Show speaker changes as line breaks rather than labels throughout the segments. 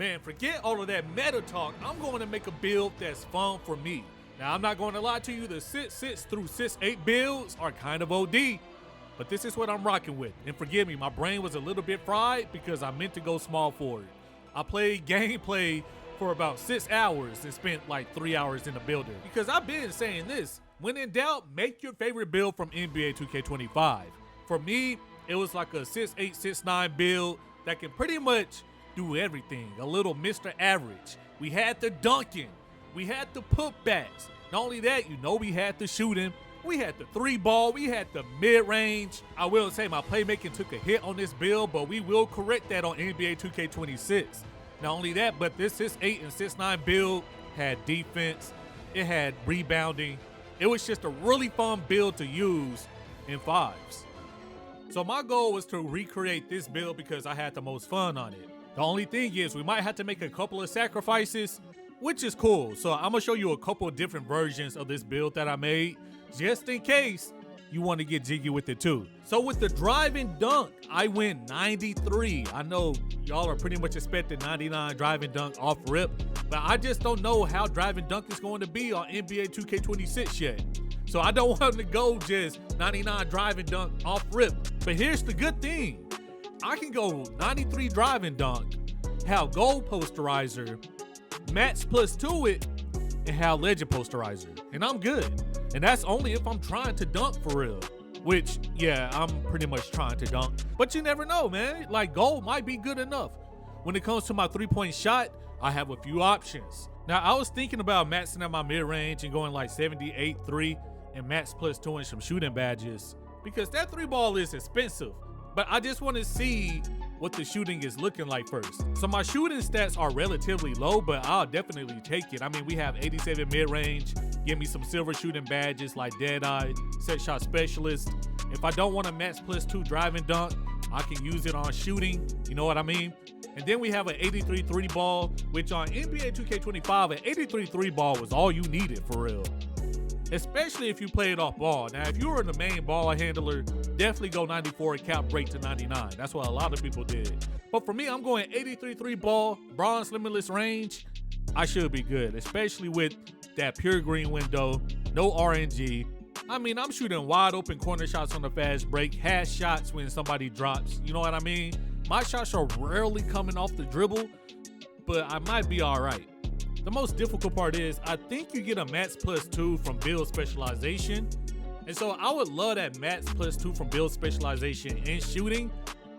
Man, forget all of that meta talk. I'm going to make a build that's fun for me. Now, I'm not going to lie to you, the 6-6 through 6-8 builds are kind of OD, but this is what I'm rocking with. And forgive me, my brain was a little bit fried because I meant to go small forward. I played gameplay for about 6 hours and spent like 3 hours in the builder. Because I've been saying this, when in doubt, make your favorite build from NBA 2K25. For me, it was like a 6-8, 6-9 build that can pretty much do everything. A little Mr. Average. We had the dunking. We had the putbacks. Not only that, you know we had the shooting. We had the 3-ball. We had the mid-range. I will say my playmaking took a hit on this build, but we will correct that on NBA 2K26. Not only that, but this 6-8 and 6-9 build had defense. It had rebounding. It was just a really fun build to use in fives. So my goal was to recreate this build because I had the most fun on it. The only thing is we might have to make a couple of sacrifices, which is cool. So I'm gonna show you a couple of different versions of this build that I made, just in case you want to get jiggy with it too. So with the drive and dunk, I went 93. I know y'all are pretty much expecting 99 drive and dunk off rip, but I just don't know how drive and dunk is going to be on NBA 2K26 yet. So I don't want to go just 99 drive and dunk off rip. But here's the good thing. I can go 93 drive and dunk, have gold posterizer, mats plus to it, and have legend posterizer. And I'm good. And that's only if I'm trying to dunk for real. Which, yeah, I'm pretty much trying to dunk. But you never know, man. Like, gold might be good enough. When it comes to my three-point shot, I have a few options. Now, I was thinking about maxing out my mid-range and going like 78-3 and mats plus 2 and some shooting badges. Because that 3-ball is expensive. But I just want to see what the shooting is looking like first. So my shooting stats are relatively low, but I'll definitely take it. I mean, we have 87 mid-range. Give me some silver shooting badges like Deadeye, Set Shot Specialist. If I don't want a max plus 2 drive and dunk, I can use it on shooting. You know what I mean? And then we have an 83 3-ball, which on NBA 2K25, an 83 3-ball was all you needed for real. Especially if you play it off ball. Now, if you were the main ball handler, definitely go 94 cap break to 99. That's what a lot of people did. But for me, I'm going 83 3-ball, bronze limitless range. I should be good, especially with that pure green window, no RNG. I mean, I'm shooting wide open corner shots on the fast break, hash shots when somebody drops. You know what I mean? My shots are rarely coming off the dribble, but I might be all right. The most difficult part is I think you get a mats plus 2 from build specialization. And so I would love that mats plus 2 from build specialization in shooting,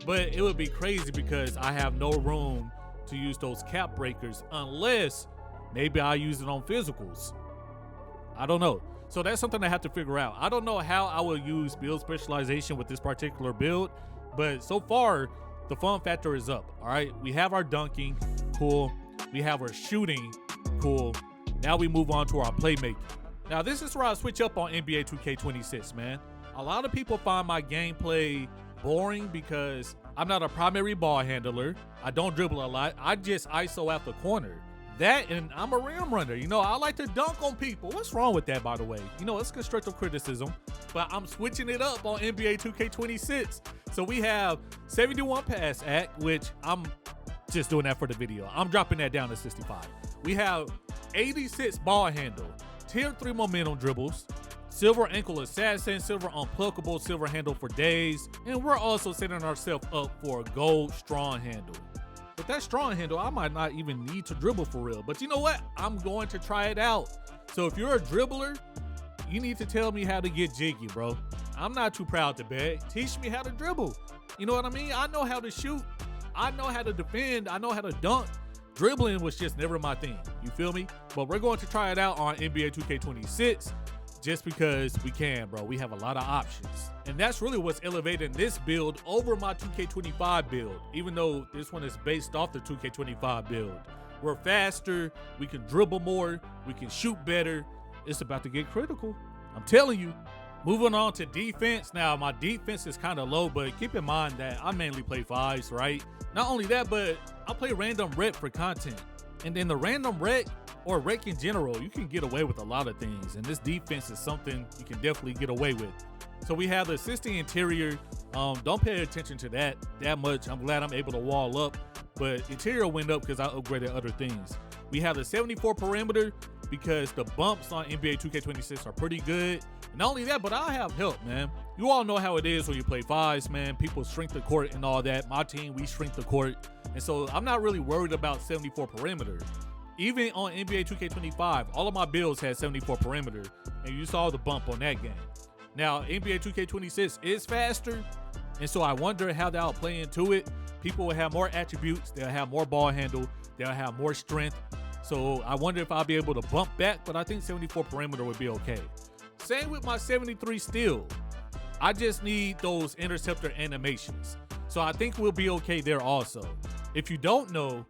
but it would be crazy because I have no room to use those cap breakers unless maybe I use it on physicals. I don't know. So that's something I have to figure out. I don't know how I will use build specialization with this particular build, but so far the fun factor is up. All right, we have our dunking, cool. We have our shooting, cool. Now we move on to our playmaking. Now this is where I switch up on NBA 2K26, man. A lot of people find my gameplay boring because I'm not a primary ball handler. I don't dribble a lot. I just ISO out the corner. That, and I'm a rim runner. You know, I like to dunk on people. What's wrong with that, by the way? You know, it's constructive criticism, but I'm switching it up on NBA 2K26. So we have 71 pass act, which I'm just doing that for the video. I'm dropping that down to 65. We have 86 ball handle, tier 3 momentum dribbles, silver ankle assassin, silver unpluckable, silver handle for days, and we're also setting ourselves up for a gold strong handle. With that strong handle, I might not even need to dribble for real, but you know what? I'm going to try it out. So if you're a dribbler, you need to tell me how to get jiggy, bro. I'm not too proud to beg. Teach me how to dribble. You know what I mean? I know how to shoot. I know how to defend. I know how to dunk. Dribbling was just never my thing. You feel me? But we're going to try it out on NBA 2K26 just because we can, bro. We have a lot of options. And that's really what's elevating this build over my 2K25 build, even though this one is based off the 2K25 build. We're faster, we can dribble more, we can shoot better. It's about to get critical. I'm telling you. Moving on to defense. Now, my defense is kind of low, but keep in mind that I mainly play fives, right? Not only that, but I play random rec for content. And then the random rec, or rec in general, you can get away with a lot of things. And this defense is something you can definitely get away with. So we have the assisting interior. Don't pay attention to that much. I'm glad I'm able to wall up. but interior went up because I upgraded other things. We have the 74 perimeter because the bumps on NBA 2K26 are pretty good. And not only that, but I have help, man. You all know how it is when you play fives, man. People shrink the court and all that. My team, we shrink the court. And so I'm not really worried about 74 perimeter. Even on NBA 2K25, all of my builds had 74 perimeter, and you saw the bump on that game. Now, NBA 2K26 is faster, and so I wonder how that'll play into it. People will have more attributes, they'll have more ball handle, they'll have more strength. So I wonder if I'll be able to bump back, but I think 74 perimeter would be okay. Same with my 73 steal. I just need those interceptor animations. So I think we'll be okay there also. If you don't know,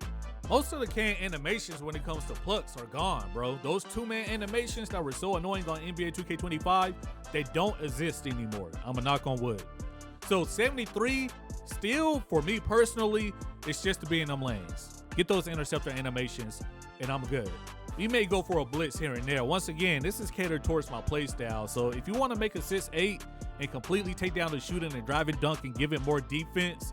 most of the can animations when it comes to plucks are gone, bro. Those two-man animations that were so annoying on NBA 2K25, they don't exist anymore. I'm a knock on wood. So 73 steal, for me personally, it's just to be in them lanes. Get those interceptor animations, and I'm good. We may go for a blitz here and there. Once again, this is catered towards my play style. So if you want to make assist 8 and completely take down the shooting and drive and dunk and give it more defense,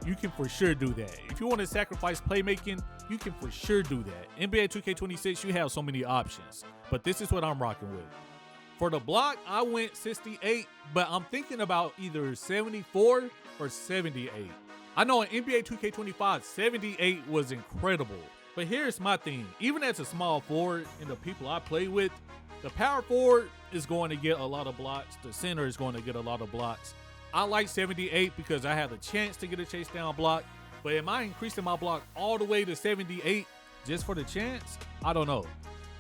you can for sure do that. If you want to sacrifice playmaking, you can for sure do that. NBA 2K26, you have so many options, but this is what I'm rocking with. For the block, I went 68, but I'm thinking about either 74 or 78. I know in NBA 2K25, 78 was incredible. But here's my thing, even as a small forward and the people I play with, the power forward is going to get a lot of blocks. The center is going to get a lot of blocks. I like 78 because I have a chance to get a chase down block. But am I increasing my block all the way to 78 just for the chance? I don't know.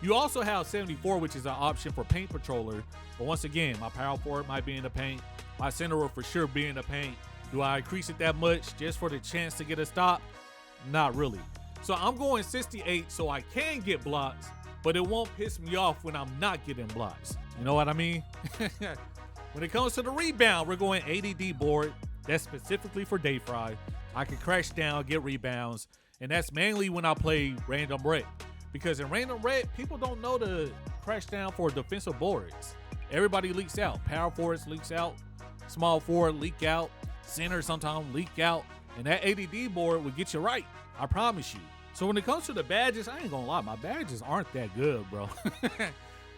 You also have 74, which is an option for paint patroller. But once again, my power forward might be in the paint. My center will for sure be in the paint. Do I increase it that much just for the chance to get a stop? Not really. So I'm going 68 so I can get blocks, but it won't piss me off when I'm not getting blocks. You know what I mean? When it comes to the rebound, we're going ADD board. That's specifically for day fry. I can crash down, get rebounds, and that's mainly when I play random red. Because in random red, people don't know to crash down for defensive boards. Everybody leaks out. Power forwards leaks out. Small forward leak out. Center sometimes leak out. And that ADD board will get you right. I promise you. So when it comes to the badges, I ain't gonna lie, my badges aren't that good, bro.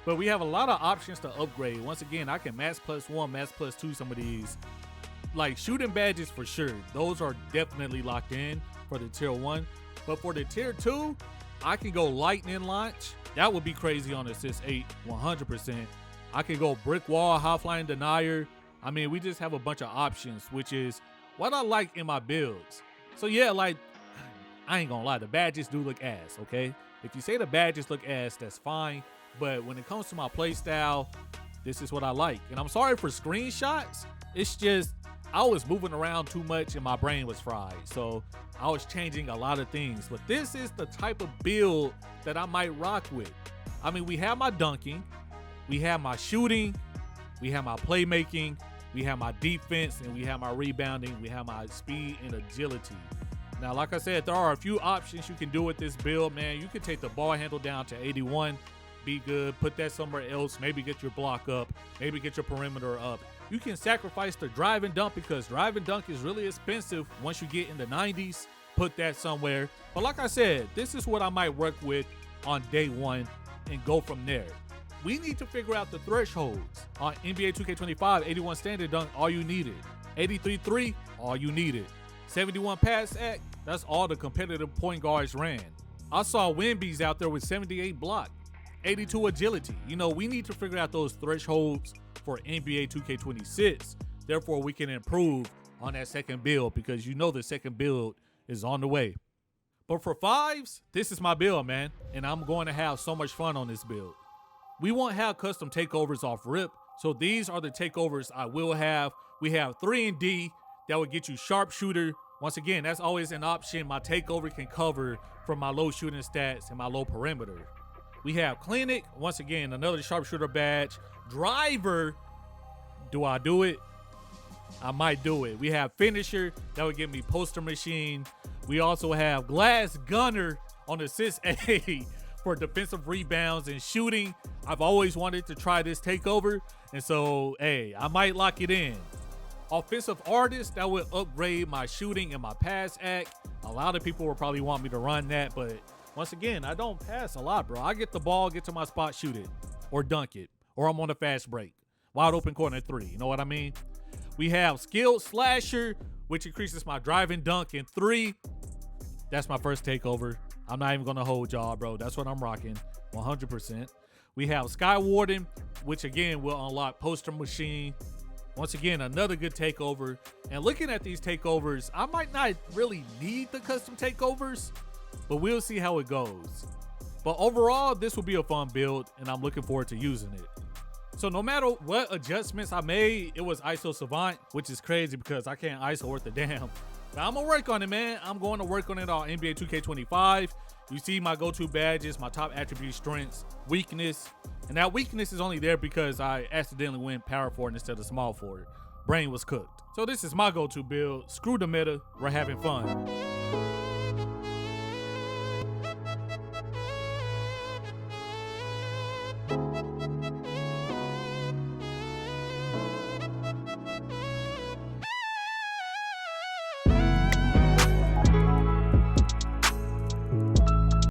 But we have a lot of options to upgrade. Once again, I can max +1, max +2 some of these. Like shooting badges for sure. Those are definitely locked in for the tier 1. But for the tier 2, I can go lightning launch. That would be crazy on assist 8, 100%. I can go brick wall, high flying denier. I mean, we just have a bunch of options, which is what I like in my builds. So yeah, like, I ain't gonna lie, the badges do look ass, okay? If you say the badges look ass, that's fine. But when it comes to my play style, this is what I like. And I'm sorry for screenshots. It's just, I was moving around too much and my brain was fried. So I was changing a lot of things. But this is the type of build that I might rock with. I mean, we have my dunking, we have my shooting, we have my playmaking, we have my defense, and we have my rebounding, we have my speed and agility. Now, like I said, there are a few options you can do with this build, man. You can take the ball handle down to 81, be good, put that somewhere else, maybe get your block up, maybe get your perimeter up. You can sacrifice the drive and dunk because drive and dunk is really expensive once you get in the 90s. Put that somewhere. But like I said, this is what I might work with on day 1 and go from there. We need to figure out the thresholds. On NBA 2K25, 81 standard dunk, all you needed. 83-3, all you needed. 71 pass act, that's all the competitive point guards ran. I saw Wemby's out there with 78 block, 82 agility. You know, we need to figure out those thresholds for NBA 2K26. Therefore, we can improve on that second build because you know the second build is on the way. But for fives, this is my build, man, and I'm going to have so much fun on this build. We won't have custom takeovers off rip, so these are the takeovers I will have. We have 3 and D that will get you sharpshooter. Once again, that's always an option my takeover can cover from my low shooting stats and my low perimeter. We have clinic, once again, another sharpshooter badge. Driver, do I do it? I might do it. We have finisher, that would give me poster machine. We also have glass gunner on assist A for defensive rebounds and shooting. I've always wanted to try this takeover, and so, hey, I might lock it in. offensive artist that would upgrade my shooting and my pass act. A lot of people will probably want me to run that, but once again, I don't pass a lot, bro. I get the ball, get to my spot, shoot it, or dunk it, or I'm on a fast break. Wide open corner 3, you know what I mean? We have skilled slasher, which increases my driving dunk in 3. That's my first takeover. I'm not even gonna hold y'all, bro. That's what I'm rocking, 100%. We have Sky Warden, which again will unlock poster machine. Once again, another good takeover. And looking at these takeovers, I might not really need the custom takeovers, but we'll see how it goes. But overall, this will be a fun build, and I'm looking forward to using it. So no matter what adjustments I made, it was ISO Savant, which is crazy because I can't ISO worth a damn. But I'm gonna work on it, man. I'm going to work on it on NBA 2K25. You see my go-to badges, my top attribute strengths, weakness. And that weakness is only there because I accidentally went power forward instead of small forward. Brain was cooked. So this is my go-to build. Screw the meta. We're having fun.